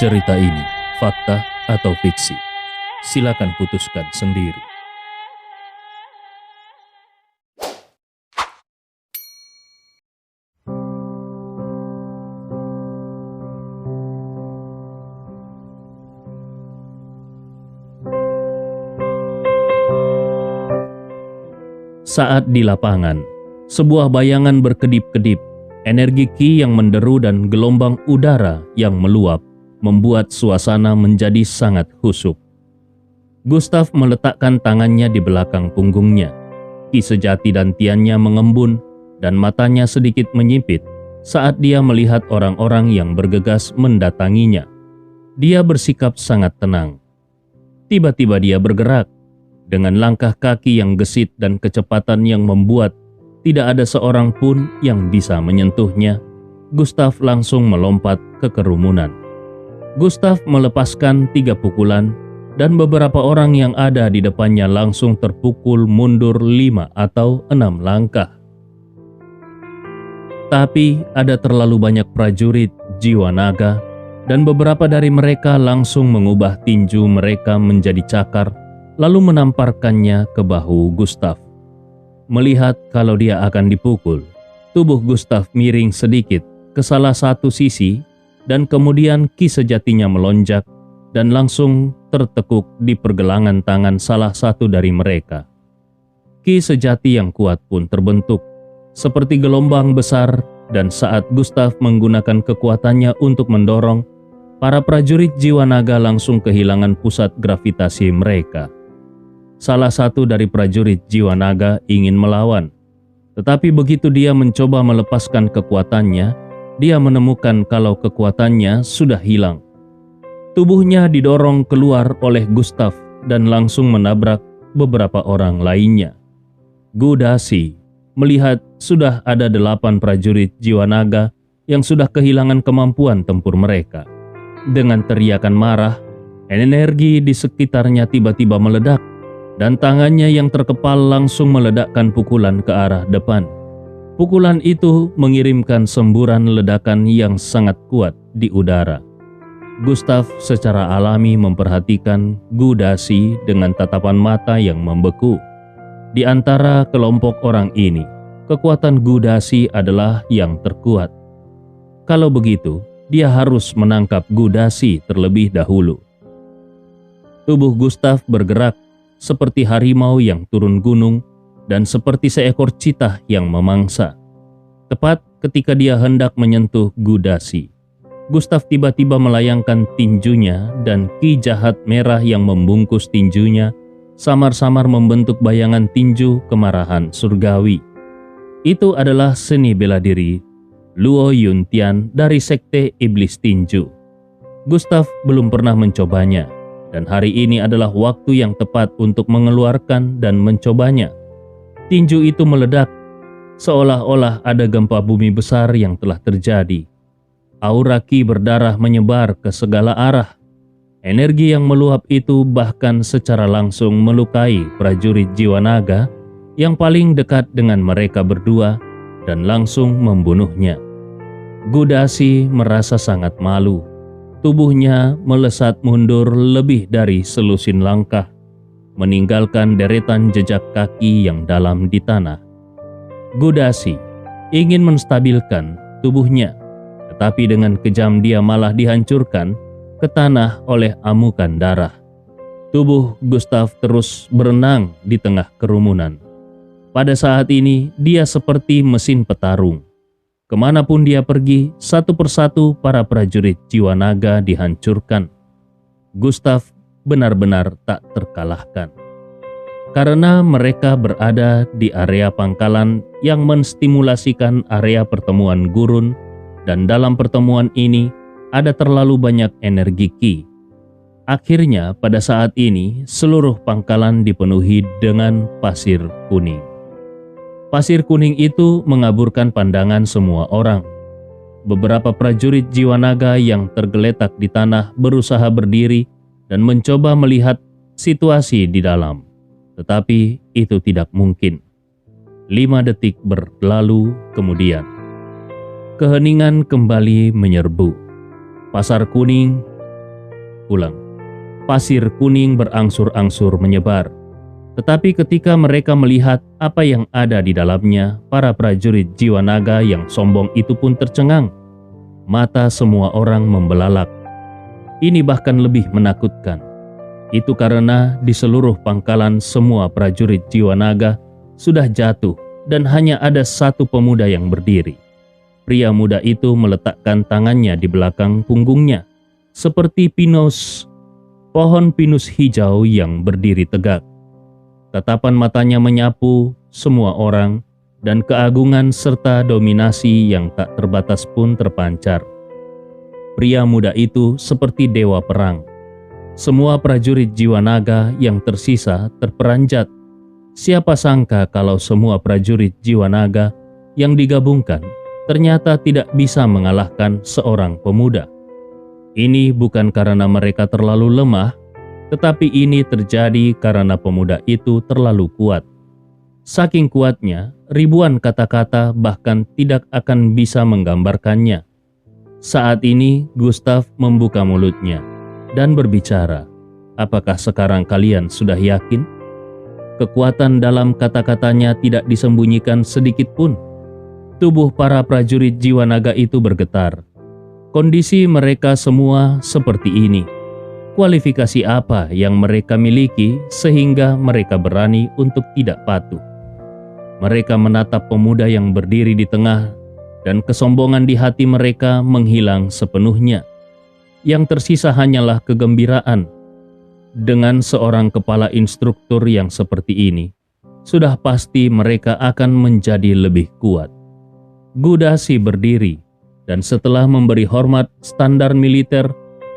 Cerita ini fakta atau fiksi? Silakan putuskan sendiri. Saat di lapangan, sebuah bayangan berkedip-kedip, energi Ki yang menderu dan gelombang udara yang meluap membuat suasana menjadi sangat khusyuk. Gustav meletakkan tangannya di belakang punggungnya. Ki sejati dan tiannya mengembun dan matanya sedikit menyipit saat dia melihat orang-orang yang bergegas mendatanginya. Dia bersikap sangat tenang. Tiba-tiba dia bergerak dengan langkah kaki yang gesit dan kecepatan yang membuat tidak ada seorang pun yang bisa menyentuhnya. Gustav langsung melompat ke kerumunan. Gustav melepaskan 3 pukulan dan beberapa orang yang ada di depannya langsung terpukul mundur 5 atau 6 langkah. Tapi ada terlalu banyak prajurit jiwa naga dan beberapa dari mereka langsung mengubah tinju mereka menjadi cakar lalu menamparkannya ke bahu Gustav. Melihat kalau dia akan dipukul, tubuh Gustav miring sedikit ke salah satu sisi dan kemudian Ki sejatinya melonjak dan langsung tertekuk di pergelangan tangan salah satu dari mereka. Ki sejati yang kuat pun terbentuk seperti gelombang besar dan saat Gustav menggunakan kekuatannya untuk mendorong, para prajurit jiwa naga langsung kehilangan pusat gravitasi mereka. Salah satu dari prajurit jiwa naga ingin melawan, tetapi begitu dia mencoba melepaskan kekuatannya, dia menemukan kalau kekuatannya sudah hilang. Tubuhnya didorong keluar oleh Gustav dan langsung menabrak beberapa orang lainnya. Gudasi melihat sudah ada 8 prajurit jiwa naga yang sudah kehilangan kemampuan tempur mereka. Dengan teriakan marah, energi di sekitarnya tiba-tiba meledak dan tangannya yang terkepal langsung meledakkan pukulan ke arah depan. Pukulan itu mengirimkan semburan ledakan yang sangat kuat di udara. Gustav secara alami memperhatikan Gudasi dengan tatapan mata yang membeku. Di antara kelompok orang ini, kekuatan Gudasi adalah yang terkuat. Kalau begitu, dia harus menangkap Gudasi terlebih dahulu. Tubuh Gustav bergerak seperti harimau yang turun gunung dan seperti seekor citah yang memangsa. Tepat ketika dia hendak menyentuh Gudasi, Gustav tiba-tiba melayangkan tinjunya dan Ki jahat merah yang membungkus tinjunya samar-samar membentuk bayangan tinju kemarahan surgawi. Itu adalah seni bela diri Luo Yuntian dari Sekte Iblis Tinju. Gustav belum pernah mencobanya, dan hari ini adalah waktu yang tepat untuk mengeluarkan dan mencobanya. Tinju itu meledak, seolah-olah ada gempa bumi besar yang telah terjadi. Aura Ki berdarah menyebar ke segala arah. Energi yang meluap itu bahkan secara langsung melukai prajurit jiwa naga yang paling dekat dengan mereka berdua dan langsung membunuhnya. Gudasi merasa sangat malu. Tubuhnya melesat mundur lebih dari selusin langkah, meninggalkan deretan jejak kaki yang dalam di tanah. Gudasi ingin menstabilkan tubuhnya, tetapi dengan kejam dia malah dihancurkan ke tanah oleh amukan darah. Tubuh Gustav terus berenang di tengah kerumunan. Pada saat ini dia seperti mesin petarung. Kemanapun dia pergi, satu persatu para prajurit jiwa naga dihancurkan. Gustav benar-benar tak terkalahkan. Karena mereka berada di area pangkalan yang menstimulasikan area pertemuan gurun, dan dalam pertemuan ini ada terlalu banyak energi Ki. Akhirnya pada saat ini seluruh pangkalan dipenuhi dengan pasir kuning. Pasir kuning itu mengaburkan pandangan semua orang. Beberapa prajurit jiwa naga yang tergeletak di tanah berusaha berdiri dan mencoba melihat situasi di dalam. Tetapi itu tidak mungkin. 5 detik berlalu kemudian. Keheningan kembali menyerbu. Pasar kuning Ulang. Pasir kuning berangsur-angsur menyebar. Tetapi ketika mereka melihat apa yang ada di dalamnya, para prajurit jiwa naga yang sombong itu pun tercengang. Mata semua orang membelalak. Ini bahkan lebih menakutkan. Itu karena di seluruh pangkalan semua prajurit jiwa naga sudah jatuh dan hanya ada satu pemuda yang berdiri. Pria muda itu meletakkan tangannya di belakang punggungnya, seperti pohon pinus hijau yang berdiri tegak. Tatapan matanya menyapu semua orang, dan keagungan serta dominasi yang tak terbatas pun terpancar. Pria muda itu seperti dewa perang. Semua prajurit jiwa naga yang tersisa terperanjat. Siapa sangka kalau semua prajurit jiwa naga yang digabungkan ternyata tidak bisa mengalahkan seorang pemuda. Ini bukan karena mereka terlalu lemah, tetapi ini terjadi karena pemuda itu terlalu kuat. Saking kuatnya, ribuan kata-kata bahkan tidak akan bisa menggambarkannya. Saat ini Gustav membuka mulutnya dan berbicara. Apakah sekarang kalian sudah yakin? Kekuatan dalam kata-katanya tidak disembunyikan sedikit pun. Tubuh para prajurit jiwa naga itu bergetar. Kondisi mereka semua seperti ini. Kualifikasi apa yang mereka miliki sehingga mereka berani untuk tidak patuh? Mereka menatap pemuda yang berdiri di tengah, dan kesombongan di hati mereka menghilang sepenuhnya. Yang tersisa hanyalah kegembiraan. Dengan seorang kepala instruktur yang seperti ini, sudah pasti mereka akan menjadi lebih kuat. Gudasi berdiri, dan setelah memberi hormat standar militer,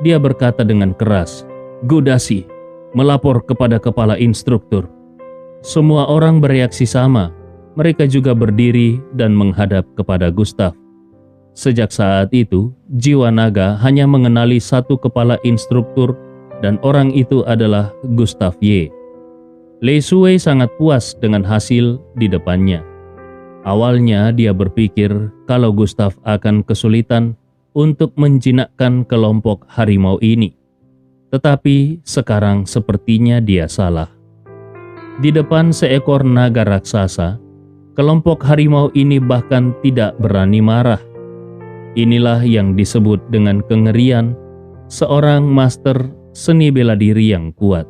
dia berkata dengan keras, "Gudasi, melapor kepada kepala instruktur." Semua orang bereaksi sama. Mereka juga berdiri dan menghadap kepada Gustav. Sejak saat itu, jiwa naga hanya mengenali satu kepala instruktur, dan orang itu adalah Gustav Ye. Lei Shuwei sangat puas dengan hasil di depannya. Awalnya dia berpikir kalau Gustav akan kesulitan untuk menjinakkan kelompok harimau ini. Tetapi sekarang sepertinya dia salah. Di depan seekor naga raksasa, kelompok harimau ini bahkan tidak berani marah. Inilah yang disebut dengan kengerian seorang master seni bela diri yang kuat.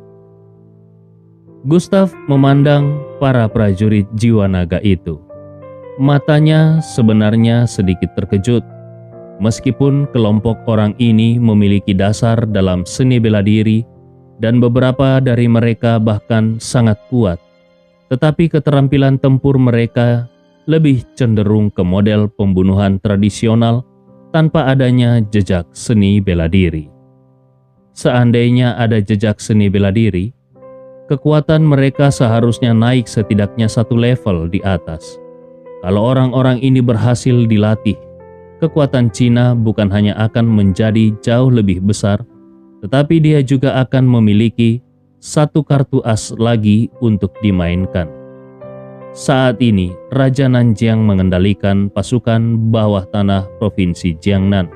Gustav memandang para prajurit jiwa naga itu. Matanya sebenarnya sedikit terkejut. Meskipun kelompok orang ini memiliki dasar dalam seni bela diri dan beberapa dari mereka bahkan sangat kuat, tetapi keterampilan tempur mereka lebih cenderung ke model pembunuhan tradisional tanpa adanya jejak seni bela diri. Seandainya ada jejak seni bela diri, kekuatan mereka seharusnya naik setidaknya satu level di atas. Kalau orang-orang ini berhasil dilatih, kekuatan Cina bukan hanya akan menjadi jauh lebih besar, tetapi dia juga akan memiliki satu kartu as lagi untuk dimainkan. Saat ini, Raja Nanjiang mengendalikan pasukan bawah tanah Provinsi Jiangnan.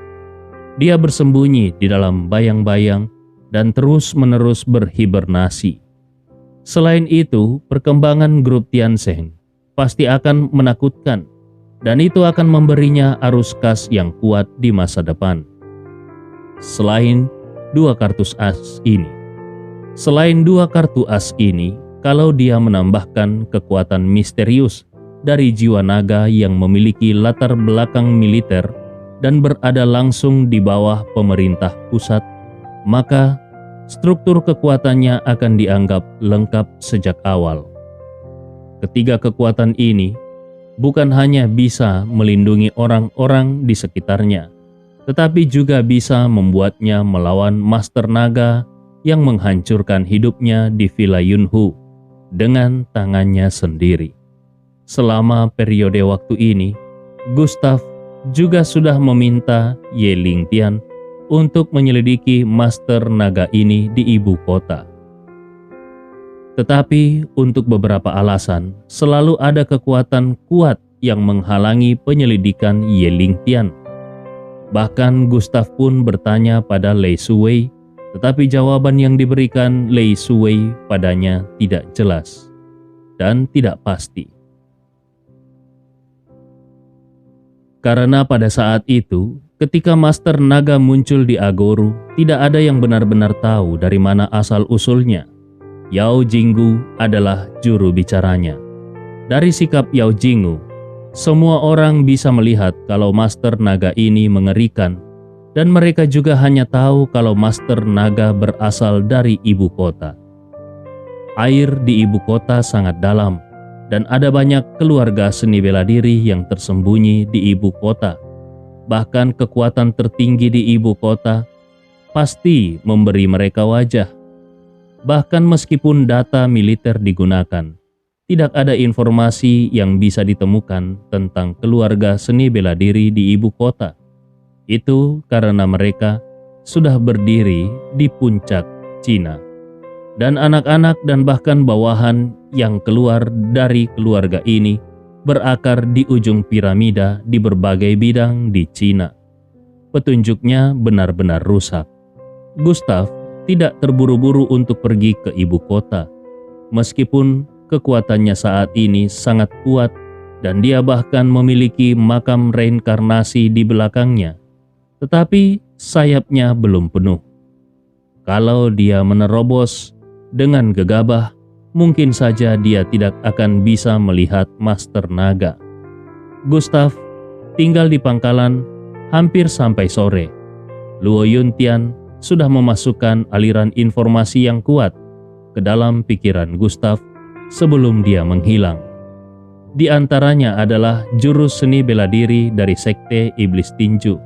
Dia bersembunyi di dalam bayang-bayang dan terus-menerus berhibernasi. Selain itu, perkembangan grup Tiansheng pasti akan menakutkan, dan itu akan memberinya arus kas yang kuat di masa depan. Selain dua kartu as ini, kalau dia menambahkan kekuatan misterius dari jiwa naga yang memiliki latar belakang militer dan berada langsung di bawah pemerintah pusat, maka struktur kekuatannya akan dianggap lengkap sejak awal. Ketiga kekuatan ini bukan hanya bisa melindungi orang-orang di sekitarnya, tetapi juga bisa membuatnya melawan Master Naga yang menghancurkan hidupnya di Villa Yunhu dengan tangannya sendiri. Selama periode waktu ini, Gustav juga sudah meminta Ye Lingtian untuk menyelidiki Master Naga ini di ibu kota. Tetapi untuk beberapa alasan, selalu ada kekuatan kuat yang menghalangi penyelidikan Ye Lingtian. Bahkan Gustav pun bertanya pada Lei Shuwei Tetapi jawaban yang diberikan Lei Suwei padanya tidak jelas dan tidak pasti. Karena pada saat itu, ketika Master Naga muncul di Agoru, tidak ada yang benar-benar tahu dari mana asal-usulnya. Yao Jinggu adalah juru bicaranya. Dari sikap Yao Jinggu, semua orang bisa melihat kalau Master Naga ini mengerikan, dan mereka juga hanya tahu kalau Master Naga berasal dari ibu kota. Air di ibu kota sangat dalam, dan ada banyak keluarga seni bela diri yang tersembunyi di ibu kota. Bahkan kekuatan tertinggi di ibu kota pasti memberi mereka wajah. Bahkan meskipun data militer digunakan, tidak ada informasi yang bisa ditemukan tentang keluarga seni bela diri di ibu kota. Itu karena mereka sudah berdiri di puncak Cina. Dan anak-anak dan bahkan bawahan yang keluar dari keluarga ini berakar di ujung piramida di berbagai bidang di Cina. Petunjuknya benar-benar rusak. Gustav tidak terburu-buru untuk pergi ke ibu kota. Meskipun kekuatannya saat ini sangat kuat dan dia bahkan memiliki makam reinkarnasi di belakangnya, tetapi sayapnya belum penuh. Kalau dia menerobos dengan gegabah, mungkin saja dia tidak akan bisa melihat Master Naga. Gustav tinggal di pangkalan hampir sampai sore. Luo Yuntian sudah memasukkan aliran informasi yang kuat ke dalam pikiran Gustav sebelum dia menghilang. Di antaranya adalah jurus seni bela diri dari Sekte Iblis Tinju.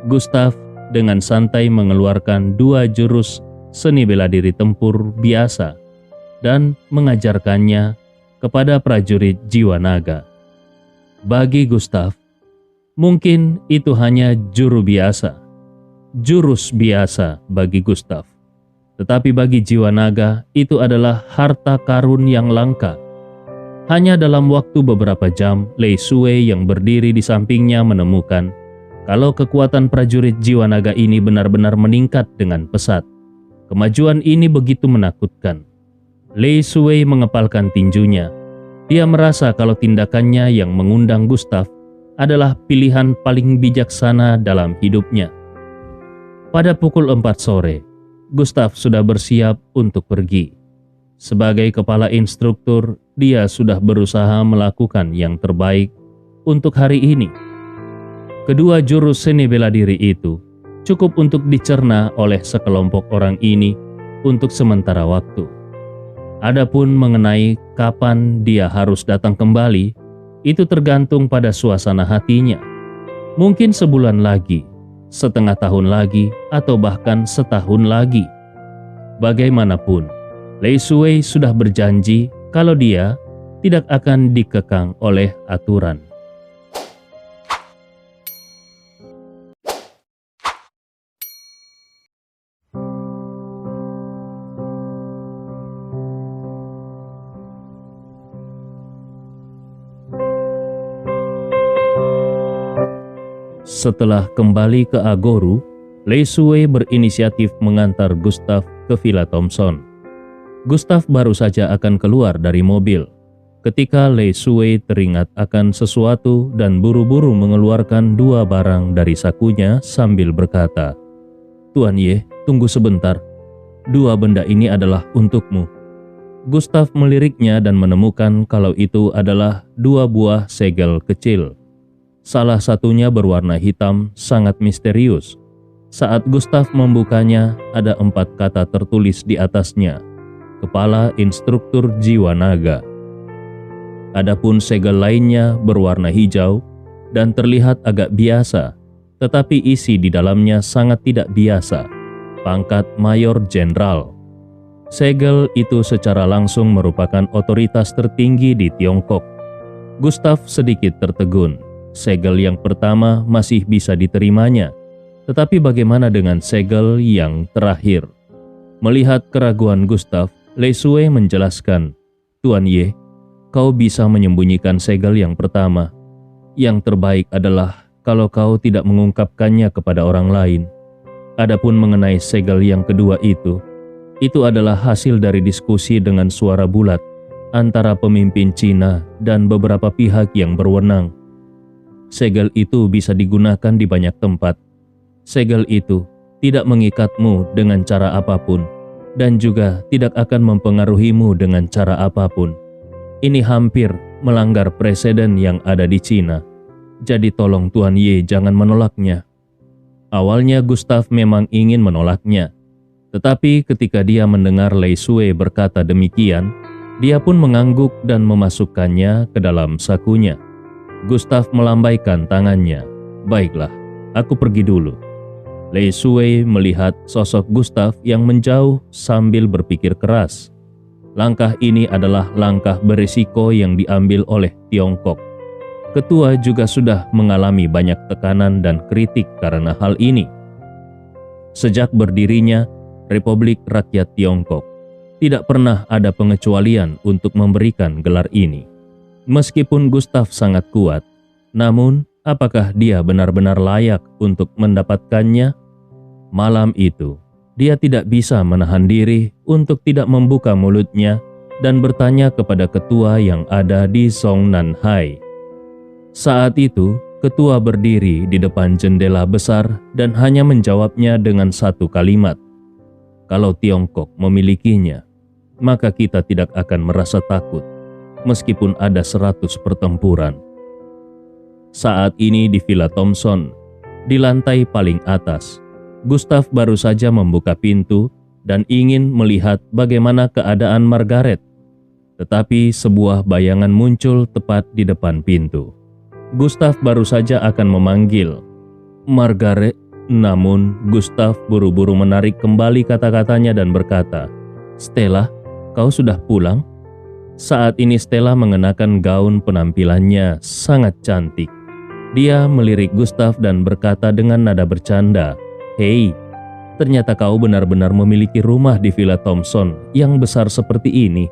Gustav dengan santai mengeluarkan 2 jurus seni bela diri tempur biasa dan mengajarkannya kepada prajurit jiwa naga. Bagi Gustav, mungkin itu hanya jurus biasa bagi Gustav. Tetapi bagi jiwa naga itu adalah harta karun yang langka. Hanya dalam waktu beberapa jam, Lei Suwei yang berdiri di sampingnya menemukan kalau kekuatan prajurit jiwa naga ini benar-benar meningkat dengan pesat. Kemajuan ini begitu menakutkan. Lei Suwei mengepalkan tinjunya. Dia merasa kalau tindakannya yang mengundang Gustav adalah pilihan paling bijaksana dalam hidupnya. Pada pukul 4 sore, Gustav sudah bersiap untuk pergi. Sebagai kepala instruktur, dia sudah berusaha melakukan yang terbaik untuk hari ini. Kedua jurus seni bela diri itu cukup untuk dicerna oleh sekelompok orang ini untuk sementara waktu. Adapun mengenai kapan dia harus datang kembali, itu tergantung pada suasana hatinya. Mungkin sebulan lagi, setengah tahun lagi, atau bahkan setahun lagi. Bagaimanapun, Lei Suwei sudah berjanji kalau dia tidak akan dikekang oleh aturan. Setelah kembali ke Agoru, Lei Suwei berinisiatif mengantar Gustav ke Villa Thompson. Gustav baru saja akan keluar dari mobil ketika Lei Suwei teringat akan sesuatu dan buru-buru mengeluarkan 2 barang dari sakunya sambil berkata, "Tuan Ye, tunggu sebentar. 2 benda ini adalah untukmu." Gustav meliriknya dan menemukan kalau itu adalah 2 buah segel kecil. Salah satunya berwarna hitam, sangat misterius. Saat Gustav membukanya, ada 4 kata tertulis di atasnya. Kepala Instruktur Jiwa Naga. Adapun segel lainnya berwarna hijau dan terlihat agak biasa, tetapi isi di dalamnya sangat tidak biasa. Pangkat Mayor Jenderal. Segel itu secara langsung merupakan otoritas tertinggi di Tiongkok. Gustav sedikit tertegun. Segel yang pertama masih bisa diterimanya, tetapi bagaimana dengan segel yang terakhir? Melihat keraguan Gustav, Lei Suwei menjelaskan, "Tuan Ye, kau bisa menyembunyikan segel yang pertama. Yang terbaik adalah kalau kau tidak mengungkapkannya kepada orang lain. Adapun mengenai segel yang kedua itu adalah hasil dari diskusi dengan suara bulat antara pemimpin Cina dan beberapa pihak yang berwenang. Segel itu bisa digunakan di banyak tempat. Segel itu tidak mengikatmu dengan cara apapun dan juga tidak akan mempengaruhimu dengan cara apapun. Ini hampir melanggar preseden yang ada di Cina. Jadi tolong Tuan Ye jangan menolaknya. Awalnya Gustav memang ingin menolaknya. Tetapi ketika dia mendengar Lei Sue berkata demikian, dia pun mengangguk dan memasukkannya ke dalam sakunya. Gustav melambaikan tangannya. Baiklah, aku pergi dulu. Lei Sue melihat sosok Gustav yang menjauh sambil berpikir keras. Langkah ini adalah langkah berisiko yang diambil oleh Tiongkok. Ketua juga sudah mengalami banyak tekanan dan kritik karena hal ini. Sejak berdirinya Republik Rakyat Tiongkok, tidak pernah ada pengecualian untuk memberikan gelar ini. Meskipun Gustav sangat kuat, namun apakah dia benar-benar layak untuk mendapatkannya? Malam itu, dia tidak bisa menahan diri untuk tidak membuka mulutnya dan bertanya kepada ketua yang ada di Songnanhai. Saat itu, ketua berdiri di depan jendela besar dan hanya menjawabnya dengan satu kalimat. Kalau Tiongkok memilikinya, maka kita tidak akan merasa takut, meskipun ada 100 pertempuran. Saat ini di Villa Thomson, di lantai paling atas, Gustav baru saja membuka pintu dan ingin melihat bagaimana keadaan Margaret. Tetapi sebuah bayangan muncul tepat di depan pintu. Gustav baru saja akan memanggil Margaret, namun Gustav buru-buru menarik kembali kata-katanya dan berkata, "Stella, kau sudah pulang?" Saat ini Stella mengenakan gaun penampilannya sangat cantik. Dia melirik Gustav dan berkata dengan nada bercanda, "Hei, ternyata kau benar-benar memiliki rumah di Villa Thomson yang besar seperti ini.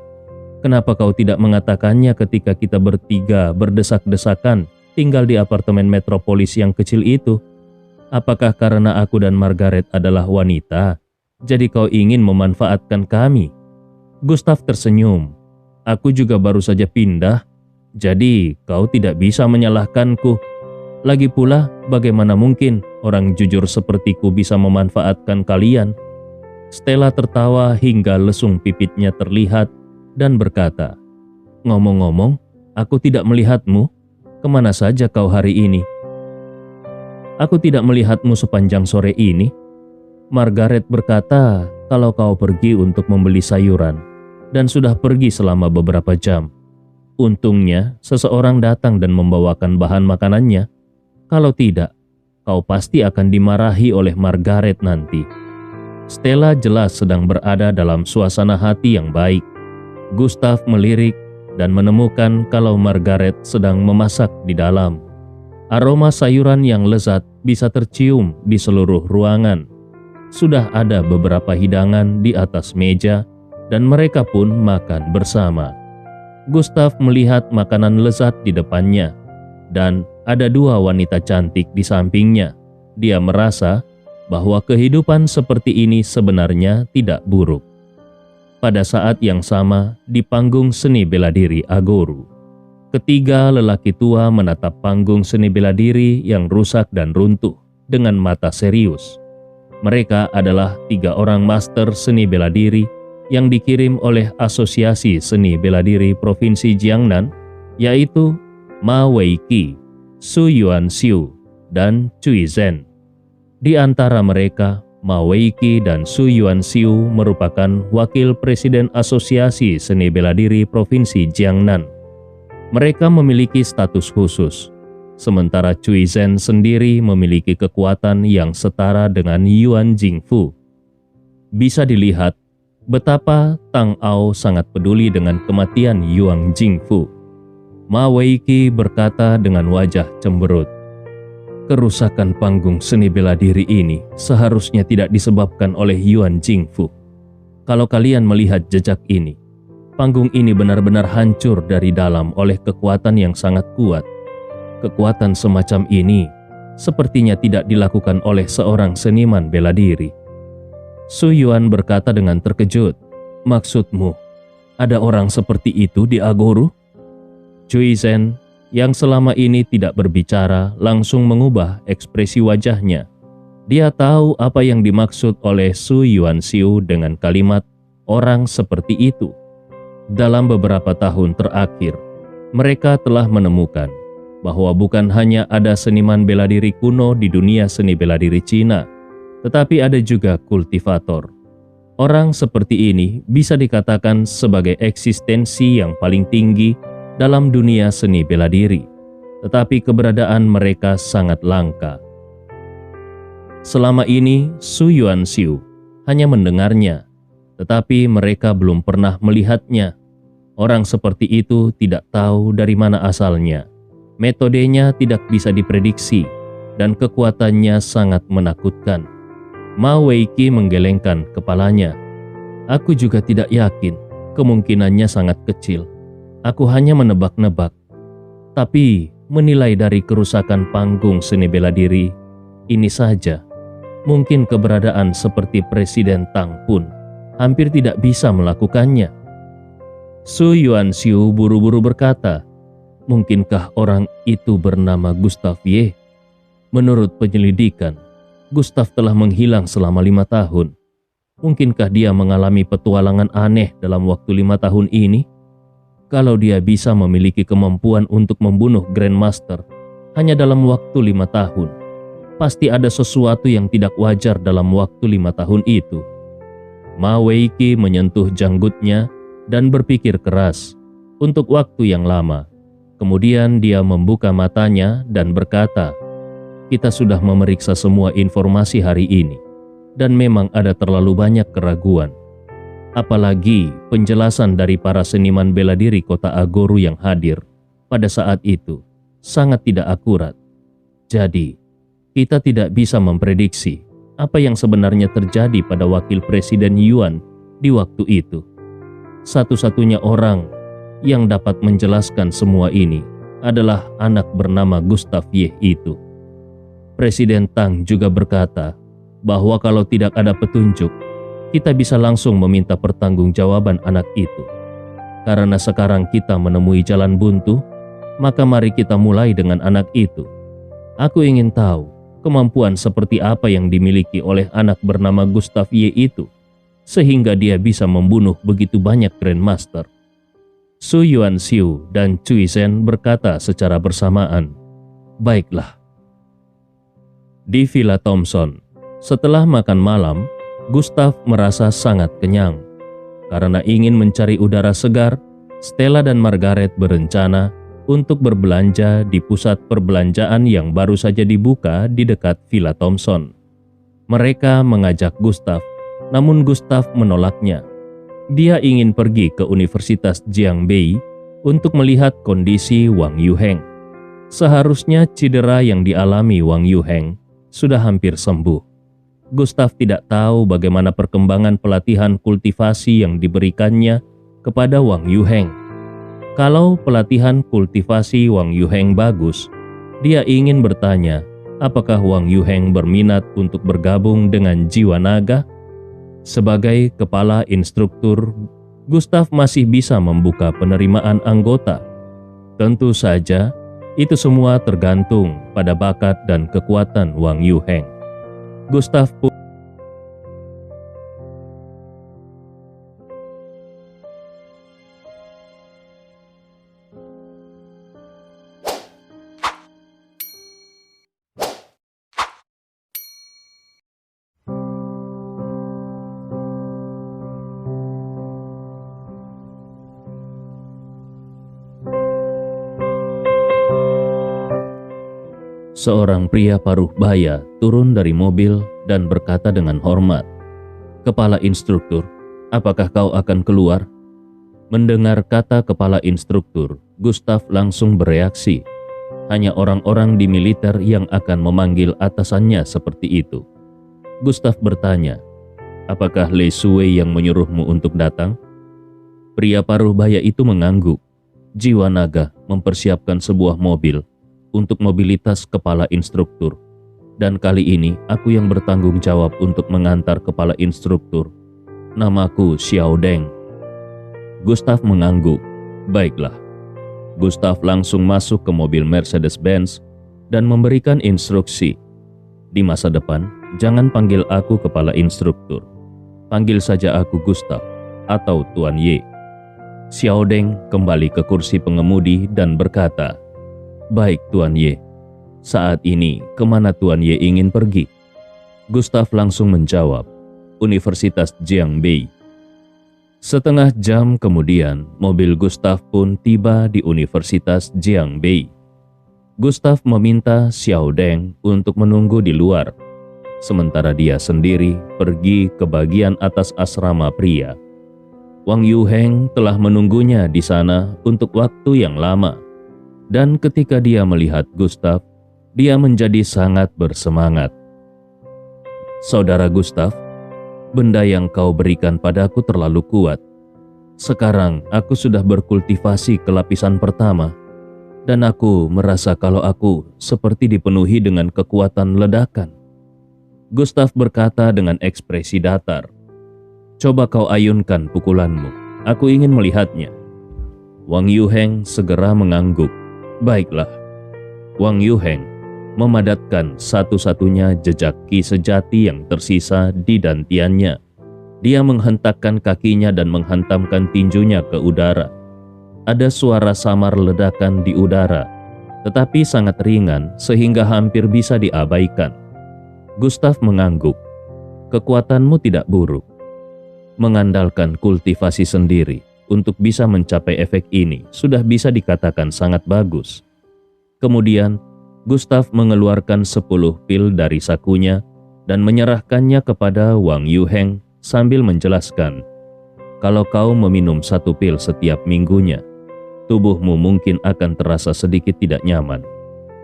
Kenapa kau tidak mengatakannya ketika kita bertiga berdesak-desakan tinggal di apartemen metropolis yang kecil itu? Apakah karena aku dan Margaret adalah wanita, jadi kau ingin memanfaatkan kami?" Gustav tersenyum. "Aku juga baru saja pindah, jadi kau tidak bisa menyalahkanku. Lagi pula, bagaimana mungkin orang jujur sepertiku bisa memanfaatkan kalian?" Stella tertawa hingga lesung pipitnya terlihat dan berkata, "Ngomong-ngomong, aku tidak melihatmu. Kemana saja kau hari ini?" "Aku tidak melihatmu sepanjang sore ini." Margaret berkata, "Kalau kau pergi untuk membeli sayuran dan sudah pergi selama beberapa jam. Untungnya seseorang datang dan membawakan bahan makanannya. Kalau tidak, kau pasti akan dimarahi oleh Margaret nanti." Stella jelas sedang berada dalam suasana hati yang baik. Gustav melirik dan menemukan kalau Margaret sedang memasak di dalam. Aroma sayuran yang lezat bisa tercium di seluruh ruangan. Sudah ada beberapa hidangan di atas meja dan mereka pun makan bersama. Gustav melihat makanan lezat di depannya dan ada dua wanita cantik di sampingnya. Dia merasa bahwa kehidupan seperti ini sebenarnya tidak buruk. Pada saat yang sama, di panggung seni bela diri Agoru, ketiga lelaki tua menatap panggung seni bela diri yang rusak dan runtuh dengan mata serius. Mereka adalah 3 orang master seni bela diri yang dikirim oleh Asosiasi Seni Bela Diri Provinsi Jiangnan, yaitu Ma Weiqi, Su Yuanxiu, dan Cui Zhen. Di antara mereka, Ma Weiqi dan Su Yuanxiu merupakan wakil presiden Asosiasi Seni Bela Diri Provinsi Jiangnan. Mereka memiliki status khusus, sementara Cui Zhen sendiri memiliki kekuatan yang setara dengan Yuan Jingfu. Bisa dilihat betapa Tang Ao sangat peduli dengan kematian Yuan Jingfu. Ma Weiqi berkata dengan wajah cemberut, "Kerusakan panggung seni bela diri ini seharusnya tidak disebabkan oleh Yuan Jingfu. Kalau kalian melihat jejak ini, panggung ini benar-benar hancur dari dalam oleh kekuatan yang sangat kuat. Kekuatan semacam ini sepertinya tidak dilakukan oleh seorang seniman bela diri. Su Yuan berkata dengan terkejut, "Maksudmu, ada orang seperti itu di Agoru?" Cui Zhen yang selama ini tidak berbicara langsung mengubah ekspresi wajahnya. Dia tahu apa yang dimaksud oleh Su Yuanxiu dengan kalimat orang seperti itu. Dalam beberapa tahun terakhir, mereka telah menemukan bahwa bukan hanya ada seniman bela diri kuno di dunia seni bela diri Cina, tetapi ada juga kultivator. Orang seperti ini bisa dikatakan sebagai eksistensi yang paling tinggi dalam dunia seni bela diri, tetapi keberadaan mereka sangat langka. Selama ini Su Yuanxiu hanya mendengarnya, tetapi mereka belum pernah melihatnya. Orang seperti itu tidak tahu dari mana asalnya. Metodenya tidak bisa diprediksi dan kekuatannya sangat menakutkan. Ma Weiqi menggelengkan kepalanya. Aku juga tidak yakin, kemungkinannya sangat kecil. Aku hanya menebak-nebak. Tapi menilai dari kerusakan panggung seni bela diri ini saja, mungkin keberadaan seperti Presiden Tang pun hampir tidak bisa melakukannya. Su Yuanxiu buru-buru berkata, "Mungkinkah orang itu bernama Gustav Ye? Menurut penyelidikan, Gustav telah menghilang selama 5 tahun. Mungkinkah dia mengalami petualangan aneh dalam waktu 5 tahun ini? Kalau dia bisa memiliki kemampuan untuk membunuh Grandmaster hanya dalam waktu 5 tahun, pasti ada sesuatu yang tidak wajar dalam waktu 5 tahun itu." Ma Weiqi menyentuh janggutnya dan berpikir keras untuk waktu yang lama. Kemudian dia membuka matanya dan berkata, "Kita sudah memeriksa semua informasi hari ini, dan memang ada terlalu banyak keraguan. Apalagi penjelasan dari para seniman bela diri kota Agoru yang hadir pada saat itu sangat tidak akurat. Jadi, kita tidak bisa memprediksi apa yang sebenarnya terjadi pada wakil presiden Yuan di waktu itu. Satu-satunya orang yang dapat menjelaskan semua ini adalah anak bernama Gustav Ye itu." Presiden Tang juga berkata bahwa kalau tidak ada petunjuk, kita bisa langsung meminta pertanggungjawaban anak itu. Karena sekarang kita menemui jalan buntu, maka mari kita mulai dengan anak itu. Aku ingin tahu kemampuan seperti apa yang dimiliki oleh anak bernama Gustav Ye itu, sehingga dia bisa membunuh begitu banyak Grandmaster. Su Yuanxiu dan Cui Zhen berkata secara bersamaan, "Baiklah." Di Villa Thompson, setelah makan malam, Gustav merasa sangat kenyang. Karena ingin mencari udara segar, Stella dan Margaret berencana untuk berbelanja di pusat perbelanjaan yang baru saja dibuka di dekat Villa Thompson. Mereka mengajak Gustav, namun Gustav menolaknya. Dia ingin pergi ke Universitas Jiangbei untuk melihat kondisi Wang Yuheng. Seharusnya cedera yang dialami Wang Yuheng sudah hampir sembuh. Gustav tidak tahu bagaimana perkembangan pelatihan kultivasi yang diberikannya kepada Wang Yuheng. Kalau pelatihan kultivasi Wang Yuheng bagus, dia ingin bertanya apakah Wang Yuheng berminat untuk bergabung dengan Jiwa Naga. Sebagai kepala instruktur, Gustav masih bisa membuka penerimaan anggota. Tentu saja, itu semua tergantung pada bakat dan kekuatan Wang Yuheng. Gustav pun seorang pria paruh baya turun dari mobil dan berkata dengan hormat, "Kepala instruktur, apakah kau akan keluar?" Mendengar kata kepala instruktur, Gustav langsung bereaksi. Hanya orang-orang di militer yang akan memanggil atasannya seperti itu. Gustav bertanya, "Apakah Lei Sui yang menyuruhmu untuk datang?" Pria paruh baya itu mengangguk. Jiwa Naga mempersiapkan sebuah mobil untuk mobilitas kepala instruktur Dan kali ini aku yang bertanggung jawab untuk mengantar kepala instruktur. Namaku Xiao Deng. Gustav mengangguk. Baiklah. Gustav langsung masuk ke mobil Mercedes-Benz dan memberikan instruksi. Di masa depan, jangan panggil aku kepala instruktur. Panggil saja aku Gustav atau Tuan Ye. Xiao Deng kembali ke kursi pengemudi dan berkata, "Baik Tuan Ye. Saat ini, kemana Tuan Ye ingin pergi?" Gustav langsung menjawab, "Universitas Jiangbei." Setengah jam kemudian, mobil Gustav pun tiba di Universitas Jiangbei. Gustav meminta Xiao Deng untuk menunggu di luar, sementara dia sendiri pergi ke bagian atas asrama pria. Wang Yuheng telah menunggunya di sana untuk waktu yang lama, dan ketika dia melihat Gustav, dia menjadi sangat bersemangat. "Saudara Gustav, benda yang kau berikan padaku terlalu kuat. Sekarang aku sudah berkultivasi ke lapisan pertama, dan aku merasa kalau aku seperti dipenuhi dengan kekuatan ledakan." Gustav berkata dengan ekspresi datar, "Coba kau ayunkan pukulanmu, aku ingin melihatnya." Wang Yuheng segera mengangguk. "Baiklah." Wang Yuheng memadatkan satu-satunya jejak ki sejati yang tersisa di dantiannya. Dia menghentakkan kakinya dan menghantamkan tinjunya ke udara. Ada suara samar ledakan di udara, tetapi sangat ringan sehingga hampir bisa diabaikan. Gustav mengangguk. "Kekuatanmu tidak buruk. Mengandalkan kultivasi sendiri untuk bisa mencapai efek ini sudah bisa dikatakan sangat bagus." Kemudian, Gustav mengeluarkan 10 pil dari sakunya dan menyerahkannya kepada Wang Yuheng sambil menjelaskan, "Kalau kau meminum 1 pil setiap minggunya, tubuhmu mungkin akan terasa sedikit tidak nyaman,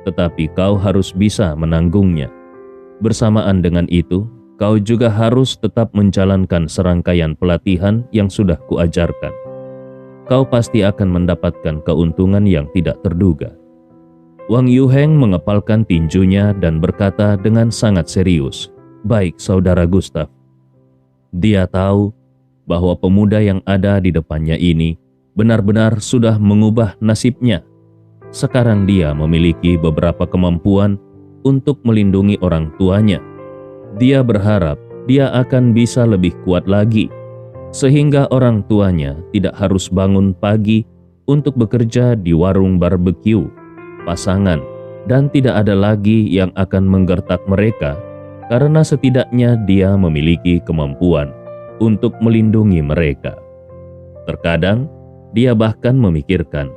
tetapi kau harus bisa menanggungnya. Bersamaan dengan itu, kau juga harus tetap menjalankan serangkaian pelatihan yang sudah kuajarkan. Kau pasti akan mendapatkan keuntungan yang tidak terduga." Wang Yuheng mengepalkan tinjunya dan berkata dengan sangat serius, "Baik, Saudara Gustav." Dia tahu bahwa pemuda yang ada di depannya ini benar-benar sudah mengubah nasibnya. Sekarang dia memiliki beberapa kemampuan untuk melindungi orang tuanya. Dia berharap dia akan bisa lebih kuat lagi, sehingga orang tuanya tidak harus bangun pagi untuk bekerja di warung barbeque, pasangan, dan tidak ada lagi yang akan menggertak mereka karena setidaknya dia memiliki kemampuan untuk melindungi mereka. Terkadang, dia bahkan memikirkan,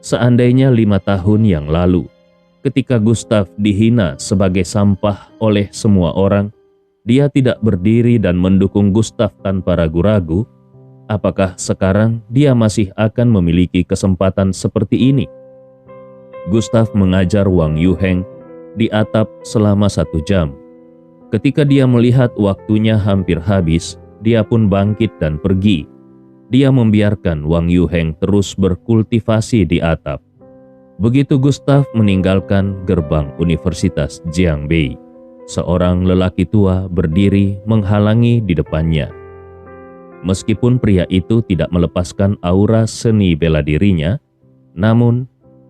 seandainya 5 tahun yang lalu, ketika Gustav dihina sebagai sampah oleh semua orang, dia tidak berdiri dan mendukung Gustav tanpa ragu-ragu, apakah sekarang dia masih akan memiliki kesempatan seperti ini? Gustav mengajar Wang Yuheng di atap selama 1 jam. Ketika dia melihat waktunya hampir habis, dia pun bangkit dan pergi. Dia membiarkan Wang Yuheng terus berkultivasi di atap. Begitu Gustav meninggalkan gerbang Universitas Jiangbei, seorang lelaki tua berdiri menghalangi di depannya. Meskipun pria itu tidak melepaskan aura seni bela dirinya, namun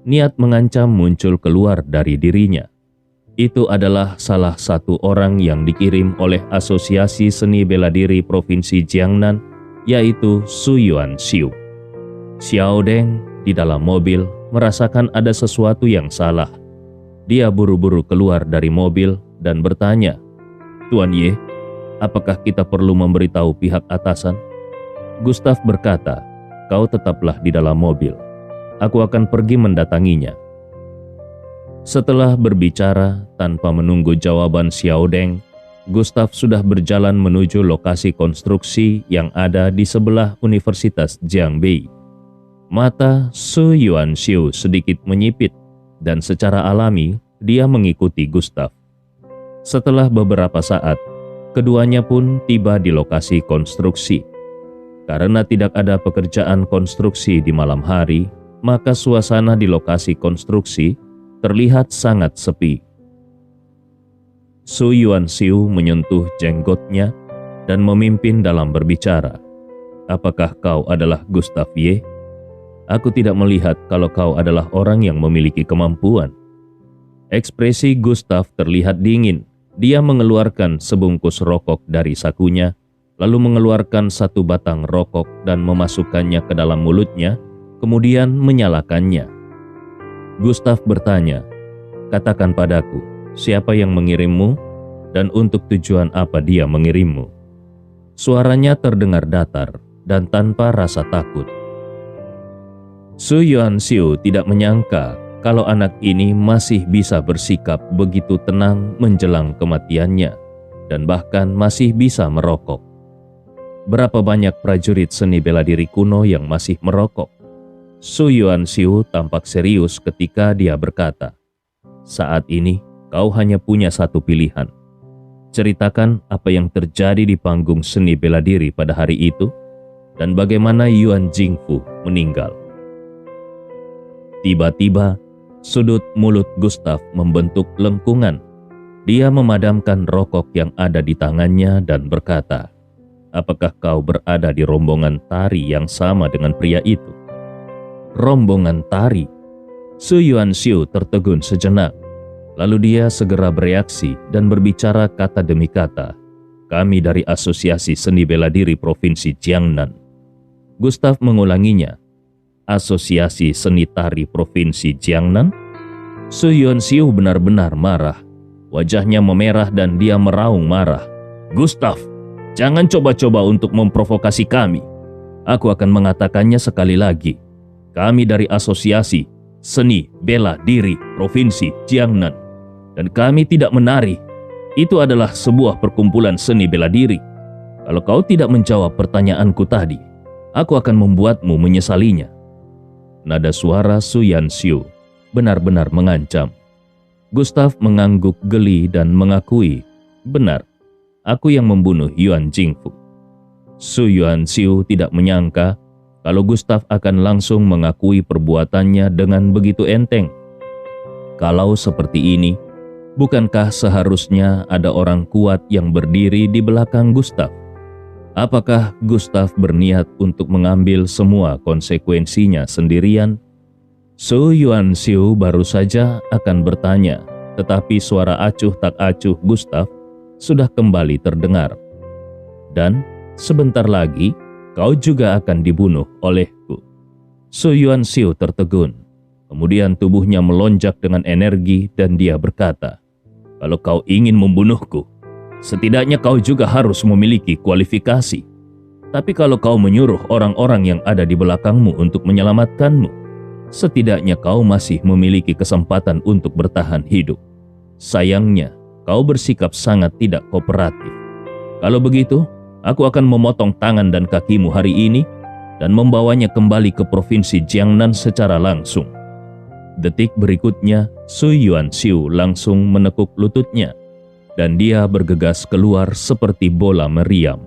niat mengancam muncul keluar dari dirinya. Itu adalah salah satu orang yang dikirim oleh Asosiasi Seni Bela Diri Provinsi Jiangnan, yaitu Su Yuanxiu. Xiao Deng di dalam mobil merasakan ada sesuatu yang salah. Dia buru-buru keluar dari mobil dan bertanya, "Tuan Ye, apakah kita perlu memberitahu pihak atasan?" Gustav berkata, "Kau tetaplah di dalam mobil. Aku akan pergi mendatanginya." Setelah berbicara tanpa menunggu jawaban Xiao Deng, Gustav sudah berjalan menuju lokasi konstruksi yang ada di sebelah Universitas Jiangbei. Mata Su Yuanxiu sedikit menyipit dan secara alami dia mengikuti Gustav. Setelah beberapa saat, keduanya pun tiba di lokasi konstruksi. Karena tidak ada pekerjaan konstruksi di malam hari, maka suasana di lokasi konstruksi terlihat sangat sepi. Su Yuanxiu menyentuh jenggotnya dan memimpin dalam berbicara. Apakah kau adalah Gustav Ye? Aku tidak melihat kalau kau adalah orang yang memiliki kemampuan. Ekspresi Gustav terlihat dingin. Dia mengeluarkan sebungkus rokok dari sakunya, lalu mengeluarkan satu batang rokok dan memasukkannya ke dalam mulutnya, kemudian menyalakannya. Gustav bertanya, "Katakan padaku, siapa yang mengirimmu dan untuk tujuan apa dia mengirimmu?" Suaranya terdengar datar dan tanpa rasa takut. Su Yuanxiu tidak menyangka kalau anak ini masih bisa bersikap begitu tenang menjelang kematiannya dan bahkan masih bisa merokok. Berapa banyak prajurit seni bela diri kuno yang masih merokok? Su Yuanxiu tampak serius ketika dia berkata, "Saat ini kau hanya punya satu pilihan. Ceritakan apa yang terjadi di panggung seni bela diri pada hari itu dan bagaimana Yuan Jingfu meninggal." Tiba-tiba, sudut mulut Gustav membentuk lengkungan. Dia memadamkan rokok yang ada di tangannya dan berkata, "Apakah kau berada di rombongan tari yang sama dengan pria itu?" Rombongan tari? Su Yuanxiu tertegun sejenak. Lalu dia segera bereaksi dan berbicara kata demi kata, "Kami dari Asosiasi Seni Bela Diri Provinsi Jiangnan." Gustav mengulanginya, "Asosiasi Seni Tari Provinsi Jiangnan?" Su Yuanxiu benar-benar marah. Wajahnya memerah dan dia meraung marah. "Gustav, jangan coba-coba untuk memprovokasi kami. Aku akan mengatakannya sekali lagi. Kami dari Asosiasi Seni Bela Diri Provinsi Jiangnan. Dan kami tidak menari. Itu adalah sebuah perkumpulan seni bela diri. Kalau kau tidak menjawab pertanyaanku tadi, aku akan membuatmu menyesalinya." Nada suara Su Yuanxiu benar-benar mengancam. Gustav mengangguk geli dan mengakui, "Benar, aku yang membunuh Yuan Jingfu." Su Yuanxiu tidak menyangka kalau Gustav akan langsung mengakui perbuatannya dengan begitu enteng. Kalau seperti ini, bukankah seharusnya ada orang kuat yang berdiri di belakang Gustav? Apakah Gustav berniat untuk mengambil semua konsekuensinya sendirian? Su Yuanxiu baru saja akan bertanya, tetapi suara acuh tak acuh Gustav sudah kembali terdengar. "Dan sebentar lagi kau juga akan dibunuh olehku." Su Yuanxiu tertegun. Kemudian tubuhnya melonjak dengan energi dan dia berkata, "Kalau kau ingin membunuhku, setidaknya kau juga harus memiliki kualifikasi. Tapi kalau kau menyuruh orang-orang yang ada di belakangmu untuk menyelamatkanmu, setidaknya kau masih memiliki kesempatan untuk bertahan hidup. Sayangnya, kau bersikap sangat tidak kooperatif. Kalau begitu, aku akan memotong tangan dan kakimu hari ini dan membawanya kembali ke Provinsi Jiangnan secara langsung." Detik berikutnya, Su Yuanxiu langsung menekuk lututnya dan dia bergegas keluar seperti bola meriam.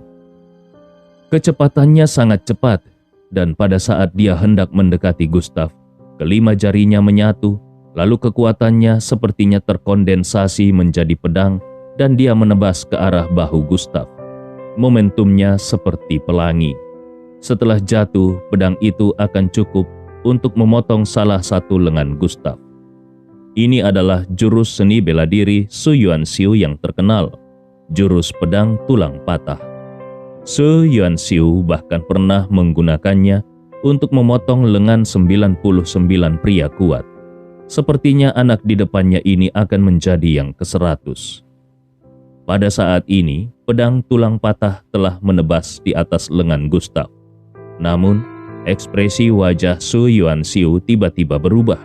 Kecepatannya sangat cepat dan pada saat dia hendak mendekati Gustav, kelima jarinya menyatu, lalu kekuatannya sepertinya terkondensasi menjadi pedang dan dia menebas ke arah bahu Gustav. Momentumnya seperti pelangi. Setelah jatuh, pedang itu akan cukup untuk memotong salah satu lengan Gustav. Ini adalah jurus seni bela diri Su Yuanxiu yang terkenal, jurus pedang tulang patah. Su Yuanxiu bahkan pernah menggunakannya untuk memotong lengan 99 pria kuat. Sepertinya anak di depannya ini akan menjadi yang ke-100. Pada saat ini, pedang tulang patah telah menebas di atas lengan Gustav. Namun, ekspresi wajah Su Yuanxiu tiba-tiba berubah.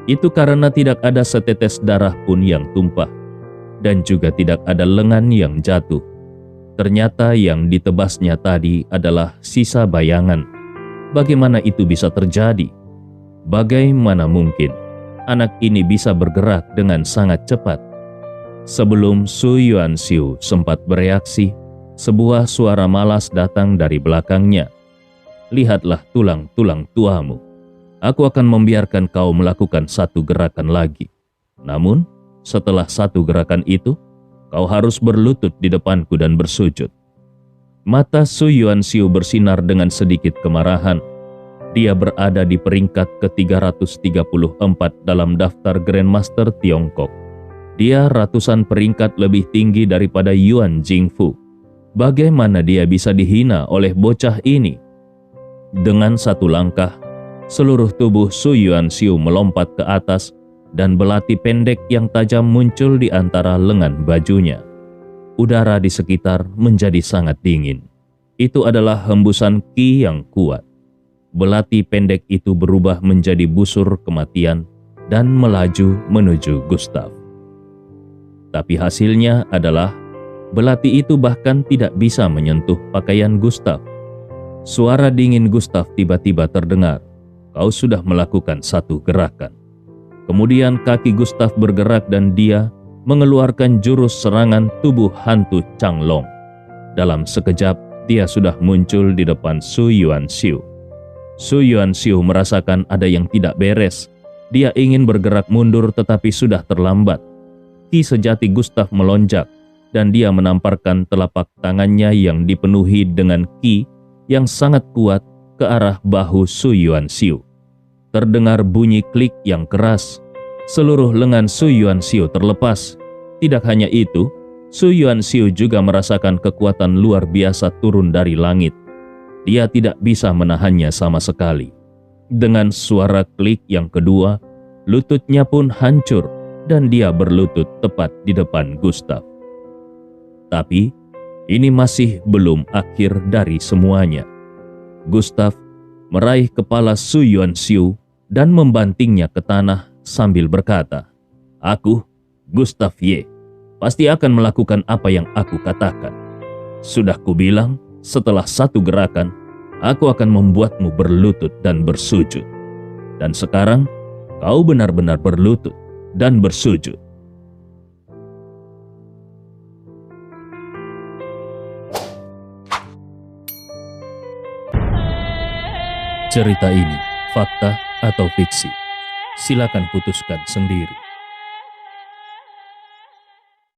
Itu karena tidak ada setetes darah pun yang tumpah, dan juga tidak ada lengan yang jatuh. Ternyata yang ditebasnya tadi adalah sisa bayangan. Bagaimana itu bisa terjadi? Bagaimana mungkin anak ini bisa bergerak dengan sangat cepat? Sebelum Su Yuanxiu sempat bereaksi, sebuah suara malas datang dari belakangnya. "Lihatlah tulang-tulang tuamu. Aku akan membiarkan kau melakukan satu gerakan lagi. Namun, setelah satu gerakan itu, Kau harus berlutut di depanku dan bersujud." Mata Su Yuanxiu bersinar dengan sedikit kemarahan. Dia berada di peringkat ke-334 dalam daftar Grandmaster Tiongkok. Dia ratusan peringkat lebih tinggi daripada Yuan Jingfu. Bagaimana dia bisa dihina oleh bocah ini? Dengan satu langkah, seluruh tubuh Su Yuanxiu melompat ke atas dan belati pendek yang tajam muncul di antara lengan bajunya. Udara di sekitar menjadi sangat dingin. Itu adalah hembusan ki yang kuat. Belati pendek itu berubah menjadi busur kematian dan melaju menuju Gustav. Tapi hasilnya adalah belati itu bahkan tidak bisa menyentuh pakaian Gustav. Suara dingin Gustav tiba-tiba terdengar. "Kau sudah melakukan satu gerakan." Kemudian kaki Gustav bergerak dan dia mengeluarkan jurus serangan tubuh hantu Changlong. Dalam sekejap, dia sudah muncul di depan Su Yuanxiu. Su Yuanxiu merasakan ada yang tidak beres. Dia ingin bergerak mundur tetapi sudah terlambat. Ki sejati Gustav melonjak dan dia menamparkan telapak tangannya yang dipenuhi dengan ki yang sangat kuat ke arah bahu Su Yuanxiu. Terdengar bunyi klik yang keras. Seluruh lengan Su Yuanxiu terlepas. Tidak hanya itu, Su Yuanxiu juga merasakan kekuatan luar biasa turun dari langit. Dia tidak bisa menahannya sama sekali. Dengan suara klik yang kedua, lututnya pun hancur dan dia berlutut tepat di depan Gustav. Tapi, ini masih belum akhir dari semuanya. Gustav meraih kepala Su Yuanxiu dan membantingnya ke tanah sambil berkata, "Aku, Gustav Ye, pasti akan melakukan apa yang aku katakan. Sudah kubilang, setelah satu gerakan, aku akan membuatmu berlutut dan bersujud. Dan sekarang, kau benar-benar berlutut dan bersujud." Cerita ini fakta atau fiksi? Silakan putuskan sendiri.